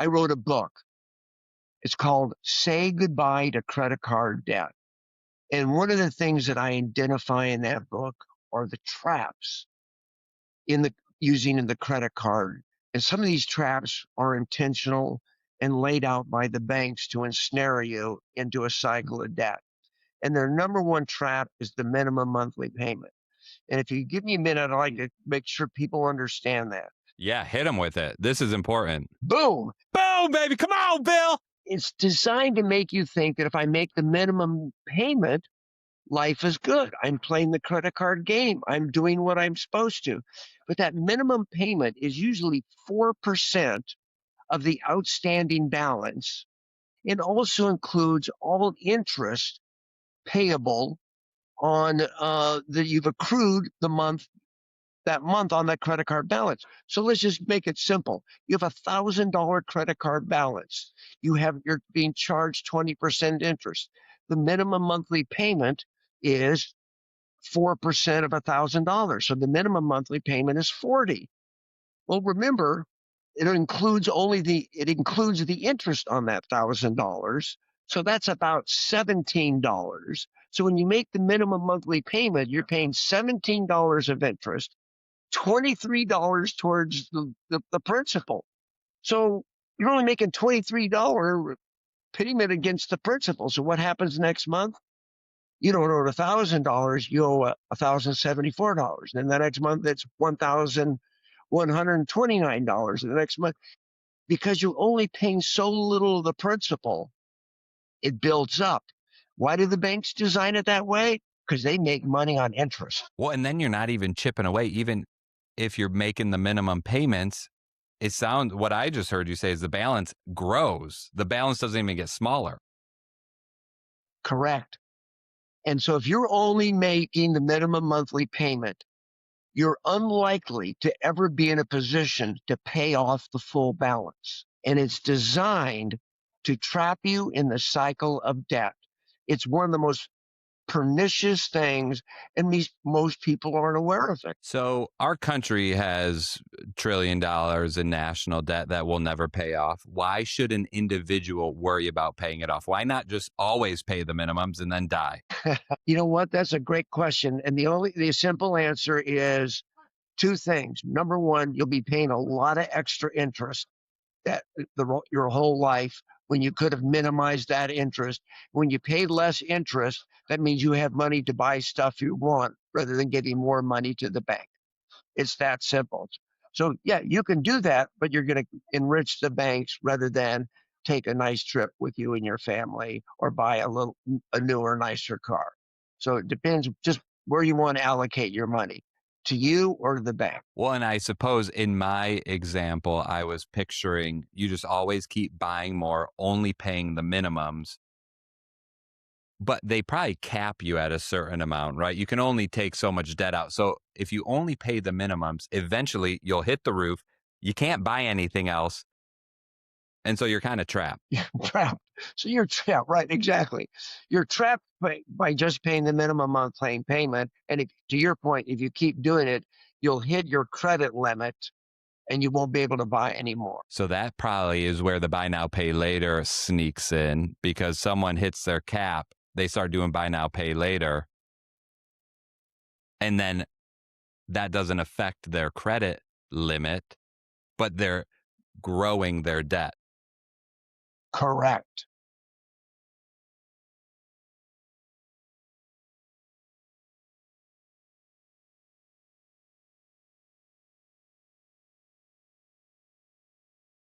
I wrote a book. It's called Say Goodbye to Credit Card Debt. And one of the things that I identify in that book are the traps in the using in the credit card. And some of these traps are intentional and laid out by the banks to ensnare you into a cycle of debt. And their number one trap is the minimum monthly payment. And if you give me a minute, I'd like to make sure people understand that. Yeah, hit them with it. This is important. Boom! Boom, baby. Come on, Bill. It's designed to make you think that if I make the minimum payment, life is good. I'm playing the credit card game. I'm doing what I'm supposed to. But that minimum payment is usually 4% of the outstanding balance. It also includes all interest payable on that you've accrued that month on that credit card balance. So let's just make it simple. You have $1,000 credit card balance. You're being charged 20% interest. The minimum monthly payment is 4% of $1,000. So the minimum monthly payment is 40. Well, remember, it includes the interest on that $1,000. So that's about $17. So when you make the minimum monthly payment, you're paying $17 of interest, $23 towards the principal. So you're only making $23 payment against the principal. So what happens next month? You don't owe $1,000, you owe $1,074. Then the next month it's $1,129. The next month, because you're only paying so little of the principal, it builds up. Why do the banks design it that way? Because they make money on interest. Well, and then you're not even chipping away. Even if you're making the minimum payments, what I just heard you say is the balance grows. The balance doesn't even get smaller. Correct. And so if you're only making the minimum monthly payment, you're unlikely to ever be in a position to pay off the full balance. And it's designed to trap you in the cycle of debt. It's one of the most pernicious things, and most people aren't aware of it. So our country has $1 trillion in national debt that will never pay off. Why should an individual worry about paying it off? Why not just always pay the minimums and then die? You know what? That's a great question. And the simple answer is two things. Number one, you'll be paying a lot of extra interest your whole life when you could have minimized that interest. When you pay less interest, that means you have money to buy stuff you want rather than giving more money to the bank. It's that simple. So yeah, you can do that, but you're going to enrich the banks rather than take a nice trip with you and your family or buy a newer, nicer car. So it depends just where you want to allocate your money, to you or to the bank. Well, and I suppose in my example, I was picturing you just always keep buying more, only paying the minimums. But they probably cap you at a certain amount, right? You can only take so much debt out. So if you only pay the minimums, eventually you'll hit the roof. You can't buy anything else. And so you're kind of trapped. You're trapped. So you're trapped, right? Exactly. You're trapped by just paying the minimum monthly payment. And to your point, if you keep doing it, you'll hit your credit limit and you won't be able to buy anymore. So that probably is where the buy now, pay later sneaks in, because someone hits their cap, they start doing buy now, pay later. And then that doesn't affect their credit limit, but they're growing their debt. Correct.